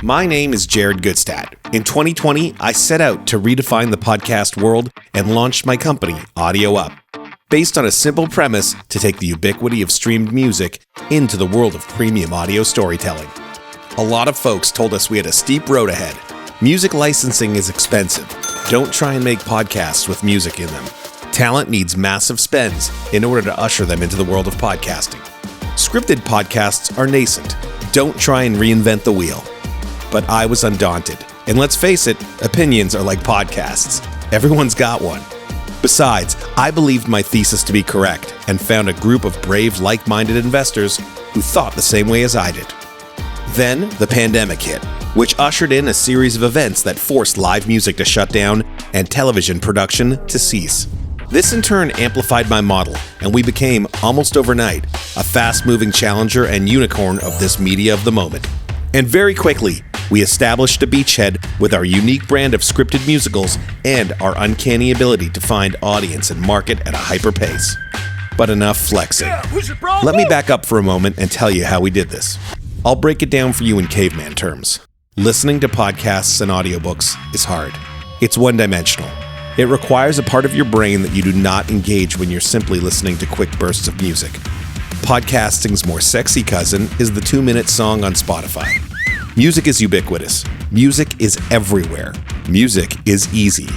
My name is Jared Goodstadt. In 2020, I set out to redefine the podcast world and launched my company, Audio Up, based on a simple premise to take the ubiquity of streamed music into the world of premium audio storytelling. A lot of folks told us we had a steep road ahead. Music licensing is expensive. Don't try and make podcasts with music in them. Talent needs massive spends in order to usher them into the world of podcasting. Scripted podcasts are nascent. Don't try and reinvent the wheel. But I was undaunted. And let's face it, opinions are like podcasts. Everyone's got one. Besides, I believed my thesis to be correct and found a group of brave, like-minded investors who thought the same way as I did. Then, the pandemic hit, which ushered in a series of events that forced live music to shut down and television production to cease. This in turn amplified my model, and we became, almost overnight, a fast-moving challenger and unicorn of this media of the moment. And very quickly, we established a beachhead with our unique brand of scripted musicals and our uncanny ability to find audience and market at a hyper pace. But enough flexing. Let me back up for a moment and tell you how we did this. I'll break it down for you in caveman terms. Listening to podcasts and audiobooks is hard. It's one-dimensional. It requires a part of your brain that you do not engage when you're simply listening to quick bursts of music. Podcasting's more sexy cousin is the 2-minute song on Spotify. Music is ubiquitous. Music is everywhere. Music is easy.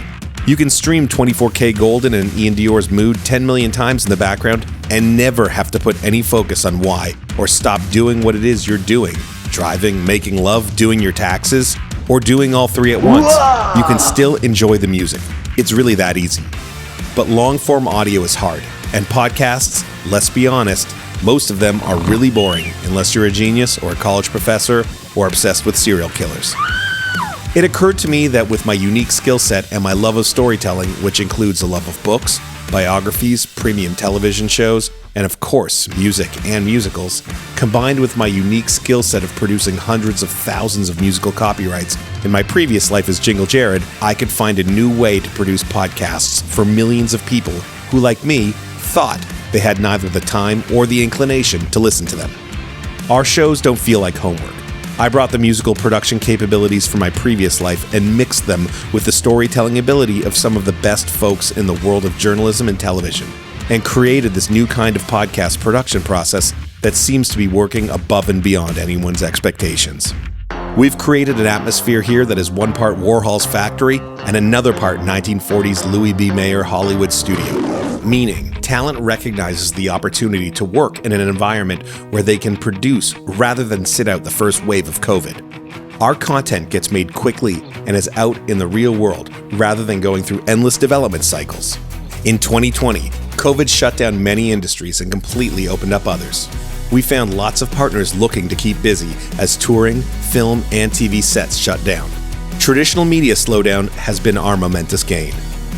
You can stream 24K Gold in an Ian Dior's Mood 10 million times in the background and never have to put any focus on why or stop doing what it is you're doing. Driving, making love, doing your taxes, or doing all three at once. You can still enjoy the music. It's really that easy. But long-form audio is hard, and podcasts, let's be honest, most of them are really boring unless you're a genius or a college professor or obsessed with serial killers. It occurred to me that with my unique skill set and my love of storytelling, which includes a love of books, biographies, premium television shows, and of course, music and musicals, combined with my unique skill set of producing hundreds of thousands of musical copyrights in my previous life as Jingle Jared, I could find a new way to produce podcasts for millions of people who, like me, thought they had neither the time or the inclination to listen to them. Our shows don't feel like homework. I brought the musical production capabilities from my previous life and mixed them with the storytelling ability of some of the best folks in the world of journalism and television, and created this new kind of podcast production process that seems to be working above and beyond anyone's expectations. We've created an atmosphere here that is one part Warhol's factory and another part 1940s Louis B. Mayer Hollywood studio, meaning talent recognizes the opportunity to work in an environment where they can produce rather than sit out the first wave of COVID. Our content gets made quickly and is out in the real world rather than going through endless development cycles. In 2020, COVID shut down many industries and completely opened up others. We found lots of partners looking to keep busy as touring, film, and TV sets shut down. Traditional media slowdown has been our momentous gain.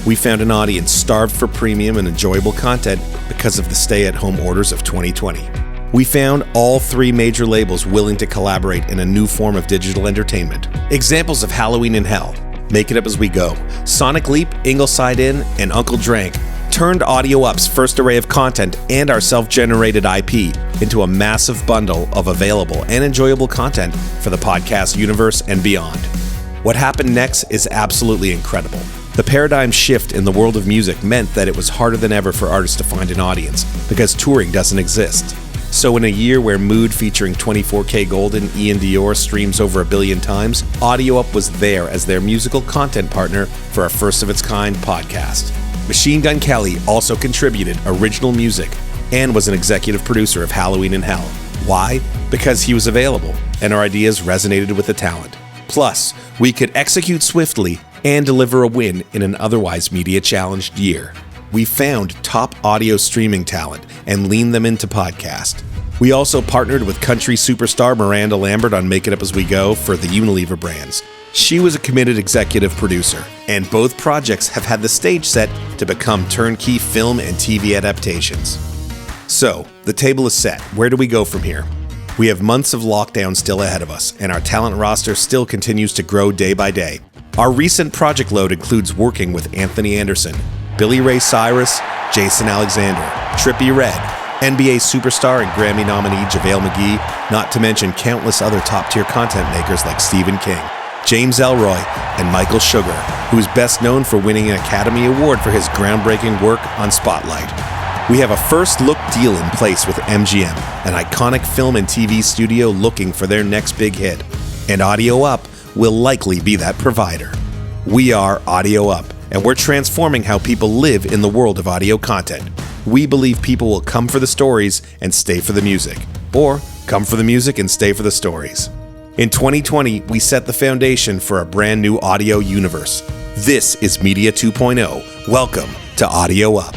We found an audience starved for premium and enjoyable content because of the stay-at-home orders of 2020. We found all 3 major labels willing to collaborate in a new form of digital entertainment. Examples of Halloween in Hell, Make It Up As We Go, Sonic Leap, Ingleside Inn, and Uncle Drank turned Audio Up's first array of content and our self-generated IP into a massive bundle of available and enjoyable content for the podcast universe and beyond. What happened next is absolutely incredible. The paradigm shift in the world of music meant that it was harder than ever for artists to find an audience because touring doesn't exist. So in a year where Mood featuring 24K Gold and Ian Dior streams over 1 billion times, Audio Up was there as their musical content partner for our first-of-its-kind podcast. Machine Gun Kelly also contributed original music and was an executive producer of Halloween in Hell. Why? Because he was available, and our ideas resonated with the talent. Plus, we could execute swiftly and deliver a win in an otherwise media-challenged year. We found top audio streaming talent and leaned them into podcast. We also partnered with country superstar Miranda Lambert on Make It Up As We Go for the Unilever brands. She was a committed executive producer, and both projects have had the stage set to become turnkey film and TV adaptations. So, the table is set. Where do we go from here? We have months of lockdown still ahead of us, and our talent roster still continues to grow day by day. Our recent project load includes working with Anthony Anderson, Billy Ray Cyrus, Jason Alexander, Trippie Redd, NBA superstar and Grammy nominee JaVale McGee, not to mention countless other top-tier content makers like Stephen King, James Ellroy, and Michael Sugar, who is best known for winning an Academy Award for his groundbreaking work on Spotlight. We have a first-look deal in place with MGM, an iconic film and TV studio looking for their next big hit, and Audio Up will likely be that provider. We are Audio Up, and we're transforming how people live in the world of audio content. We believe people will come for the stories and stay for the music, or come for the music and stay for the stories. In 2020, we set the foundation for a brand new audio universe. This is Media 2.0. Welcome to Audio Up.